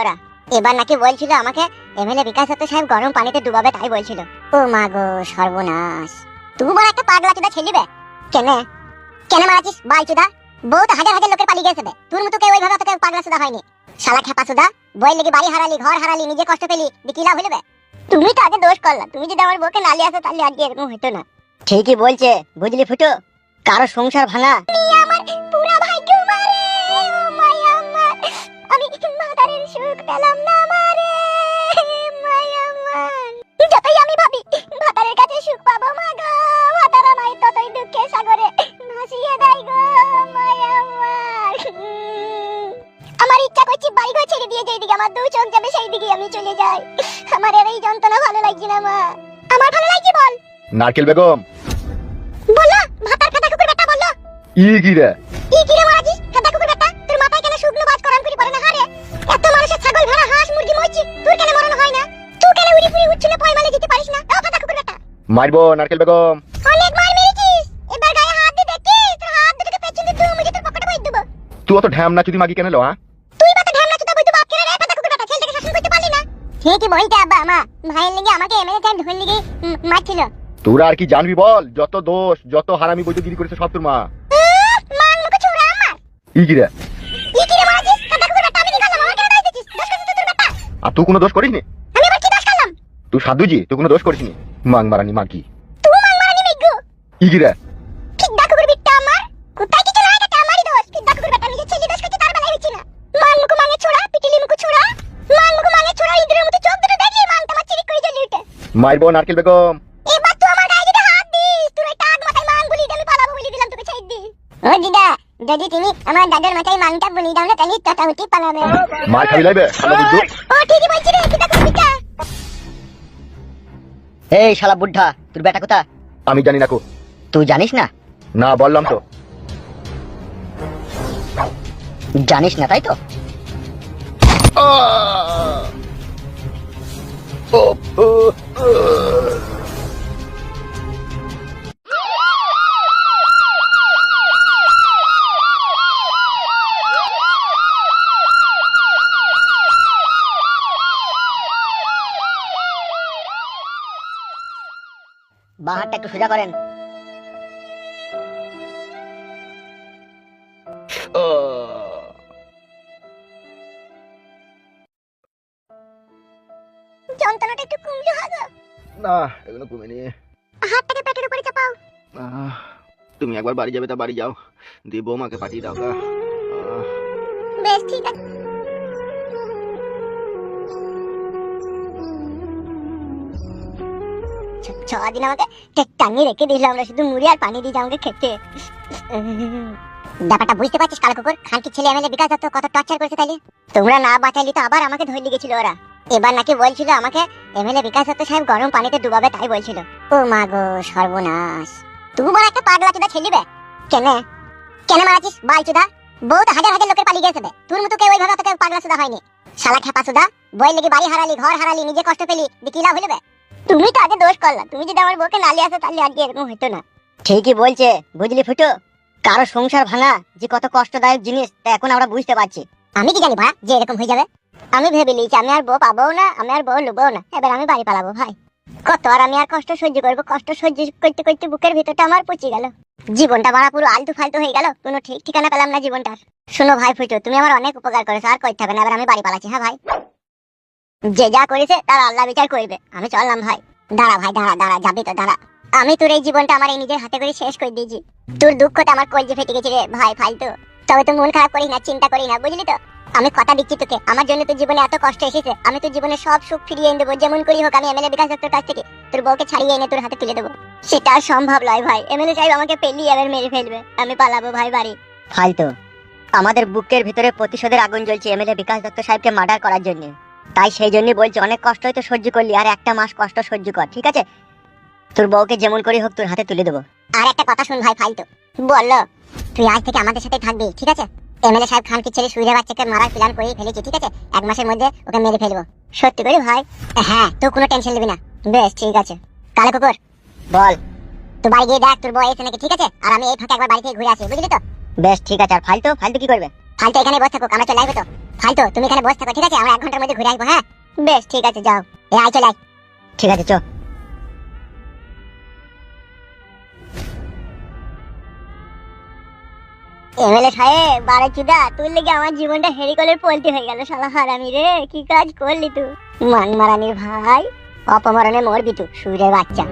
ওরা এবার নাকি বলছিল আমাকে এমএলএ বিকাশ দত্ত সাহেব গরম পানিতে ডুবাবে, তাই বলছিল। ও মা গো সর্বনাশ, তুই বড় একটা পাগলা চোদা ছেলিবে। কেন কেন মারাছিস বালচোদা? বউ তো হাজার হাজার লোকের পালিয়ে গেছে, তোর মতো কেউ ওইভাবে তোকে পাগলা চোদা হয়নি। শালা খেপা চোদা, বই লেগে বাড়ি হারালি, ঘর হারালি, নিজে কষ্ট পেলি, কি লাভ হইবে? তুমি তো আগে দোষ করলা, তুমি যদি আমার বউকে নালি আসো তাহলে আজকে এরকম হতো না। ঠিকই বলছে, বুঝলি ফুটো, কারো সংসার ভাঙা আমার পুরা ভাগ্য মারে। ও মায়া আমার, আমি মাদারের সুখ পেলাম না মারে। মায়া আমার, যতই আমি ভাবি ভাতারের কাছে সুখ পাবো, মা গো ভাতার আমায় ততই দুঃখের সাগরে ভাসিয়ে দেয় গো। মায়া আমার, আমার ইচ্ছা করছে বাড়ি ঘর ছেড়ে দিয়ে যেই দিকে আমার দু চোখ যাবে সেই দিকে আমি চলে যাই। আমার আর এই যন্ত্রণা ভালো লাগছে না মা। আমার ভালো লাগছে বল। নারকেল বেগম বলো, ভাতার খাতা কুকুর বেটা বলো। ই কি রে মারাজিস খাতা কুকুর বেটা? তোর মাথায় কেন শুকনো বাজ করান করে পড়ে না হারে? এত মানুষের ছাগল ভরা হাঁস মুরগি মরছি, তোর কেন মরণ হয় না? তুই কেন উড়ি ফুড়ি উঠছিলে পয়মালে দিতে পারিস না? ও খাতা কুকুর বেটা, মারবো নারকেল বেগম। অনেক মার মেরেছিস, এবার গায়ে হাত দিয়ে দেখছিস? তোর হাত দুটোকে পেছন দিয়ে তুই মুজে তোর পকেটে বই দেব। তুই অত ঢ্যাম না চুদি মাগি কেন লো? তুই বাতা ঢ্যামনা চুদা বই তো বাপ কেন রে খাতা কুকুর বেটা? ছেলেটাকে শাসন করতে পারলি না? ঠিকই বলতে আব্বা, আমা ভাইয়ের লাগি আমাকে এমএলএ সাহেব ধরে লাগি মারছিল। তোরা আর কি জানবি বল? যত দোষ যত হারামি বৈদ্যগিরি করেছে সব তোর মা। মান মুখে ছুড়া আমার। ই কি রে মারাজিস খাতা কুকুর বেটা? আমি কি করলাম? আমাকে কেন দাইছিস? দোষ করছিস তোর বেটা। আর তুই কোনো দোষ করিসনি? আমি আবার কি দোষ করলাম? তুই সাধুজি, তুই কোনো দোষ করিসনি। মাং মারানি মাগি। তুই মান মারানি মেঘু। ই কি রে কিডা কুকুর বিট্টা আমার কোথায় কি চলে এটা আমারই দোষ। কিডা কুকুর বেটা নিজে ছেলে দোষ করতে তার বেলায় হইছে না। মান মুখ মাঙে ছোড়া, পিটিলি মুখ ছোড়া, মান মুখ মাঙে ছোড়া, ইঁদুরের মতো চোখ দুটো দেখলি মান তোমার চিরিক করে জ্বলে উঠে। মারবো নারকেল বেগম। এবার তুই আমার গায়ে যদি হাত দিস, তুই টাক মাথায় মান বলি আমি পালাবো বলি দিলাম তোকে ছেড়ে দি। ও দিদা, যদি তুমি আমার দাদার মাথায় মানটা বলি দাও না তাহলে টাটা উঠি পালাবে। মার খাবি লাইবে শালা বুদ্ধু। ও ঠিকই বলছিস রে, কিডা কুকুর বিট্টা। এই শালা বুদ্ধা, তোর বেটা কোথা? আমি জানি না কো। তুই জানিস না? না বললাম তো। জানিস না তাই তো? বাহারটা একটু সোজা করেন। যন্ত্রণাটা একটু কমলো হাগো। না এগুলো কমেনি। হাতটাকে পেটের উপরে চাপাও। তুমি একবার বাড়ি যাবে তা বাড়ি যাও, দিয়ে বৌমাকে পাঠিয়ে দাও গা। বেশ ঠিক আছে। ছদিন আমাকে টাঙিয়ে রেখে দিল, আমরা শুধু মুড়ি আর পানি দিয়ে আমাকে খেতে। ব্যাপারটা বুঝতে পারছিস কালো কুকুর? খানকি ছেলে এমএলএ বিকাশ দত্ত কত টর্চার করেছে তাইলে? তোমরা না বাঁচাইলি তো আবার আমাকে ধরে গেছিল ওরা। এবার নাকি বলছিল আমাকে এমএলএ বিকাশ দত্ত সাহেব গরম পানিতে ডুবাবে, তাই বলছিল। ও মা গো সর্বনাশ, তুই বড় একটা পাগলা চোদা ছেলিবে। কেন কেন মারাছিস বালচোদা? বউ তো হাজার হাজার লোকের পালিয়ে গেছে, তোর মতো কেউ ওইভাবে তোকে পাগলা চোদা হয়নি। শালা খেপা চোদা, বই লেগে বাড়ি হারালি, ঘর হারালি, নিজে কষ্ট পেলি, কি লাভ হইবে? তুমি তো আগে দোষ করলা, তুমি যদি আমার বউকে নালি আসো তাহলে আজকে এরকম হতো না। ঠিকই বলছে, বুঝলি ফুটো, কারো সংসার ভাঙা যে কত কষ্টদায়ক জিনিস তা এখন আমরা বুঝতে পারছি। আমি কি জানি ভাই যে এরকম হয়ে যাবে? আমি ভেবে লিয়েছি আমি আর বউ পাবো না, আমি আর বউ লুবো না, এবার আমি বাড়ি পালাবো ভাই। কত আর আমি আর কষ্ট সহ্য করবো? কষ্ট সহ্য করতে করতে বুকের ভিতরটা আমার পচে গেল, জীবনটা মারা পুরো আলতু ফালতু হয়ে গেল, কোনো ঠিক ঠিকানা পেলাম না জীবনটার। শোনো ভাই ফুটো, তুমি আমার অনেক উপকার করেছো, আর করতে হবে না, এবার আমি বাড়ি পালাচ্ছি। হ্যাঁ ভাই, যে যা করেছে তার আল্লাহ বিচার করবে, আমি চললাম ভাই। দাঁড়া ভাই দাঁড়া দাঁড়া, যাবি তো দাঁড়া। আমি তোর এই জীবনটা আমার এই নিজের হাতে করে শেষ করে দিয়েছি, তোর দুঃখটা আমার কলজে ফেটে গেছে রে ভাই ফালতু। তবে তো মন খারাপ করিস না, চিন্তা করি না, বুঝলি তো? আমি কথা দিচ্ছি তোকে, আমার জন্য তোর জীবনে এত কষ্ট এসেছে, আমি তোর জীবনে সব সুখ ফিরিয়ে এনে দেবো, যেমন করি হোক। আমি এমএলএ বিকাশ দত্তর কাছ থেকে তোর বউকে ছাড়িয়ে এনে তোর হাতে তুলে দেবো। সেটা আর সম্ভব নয় ভাই, এমএলএ সাহেব আমাকে পেলিয়ে এবার মেরে ফেলবে, আমি পালাবো ভাই বাড়ি। ফালতু, আমাদের বুকের ভিতরে প্রতিশোধের আগুন জ্বলছে এমএলএ বিকাশ দত্ত সাহেবকে মার্ডার করার জন্য। তাই সেই জন্যই বলছি, অনেক কষ্ট হয়তো সহ্য করলি, আর একটা মাস কষ্ট সহ্য কর, ঠিক আছে? তোর বউকে যেমন করি হোক তোর হাতে তুলে দেবো। আর একটা কথা শুন ভাই ফালতু, বললো তুই আজ থেকে আমাদের সাথে থাকবি, ঠিক আছে? এমএলএ সাহেব খানকি ছেলে সুইরে বাচ্চাকে মারার প্ল্যান করে ফেলেছি, ঠিক আছে? এক মাসের মধ্যে ওকে মেরে ফেলবো, সত্যি করে ভাই। হ্যাঁ, তুই কোনো টেনশন নিবি না। বেশ ঠিক আছে। কালো কুকুর বল। তুই বাড়ি গিয়ে দেখ তোর বউ এসে নাকি, ঠিক আছে? আর আমি এই ফাঁকে একবার বাড়ি থেকে ঘুরে আসি, বুঝলি তো? বেশ ঠিক আছে। আর ফালতু ফালতু কি করবে? ফালতু এখানে বসে থাকুক, আমরা চলে আসবো তো। ফালতু তুমি এখানে বসে থাকো, ঠিক আছে? আমরা 1 ঘন্টার মধ্যে ঘুরে আসবো। হ্যাঁ বেশ, ঠিক আছে, যাও। আয় চলে আয়। ঠিক আছে চ। এমএলএ সাহেব, বারে চুদা, তুই লেগে আমার জীবনটা হেরিকলের পলটি হয়ে গেল। শালা হারামি রে, কি কাজ করলি তুই? মান মারানির ভাই, অপমরণে মরবি তুই, সুরের বাচ্চা।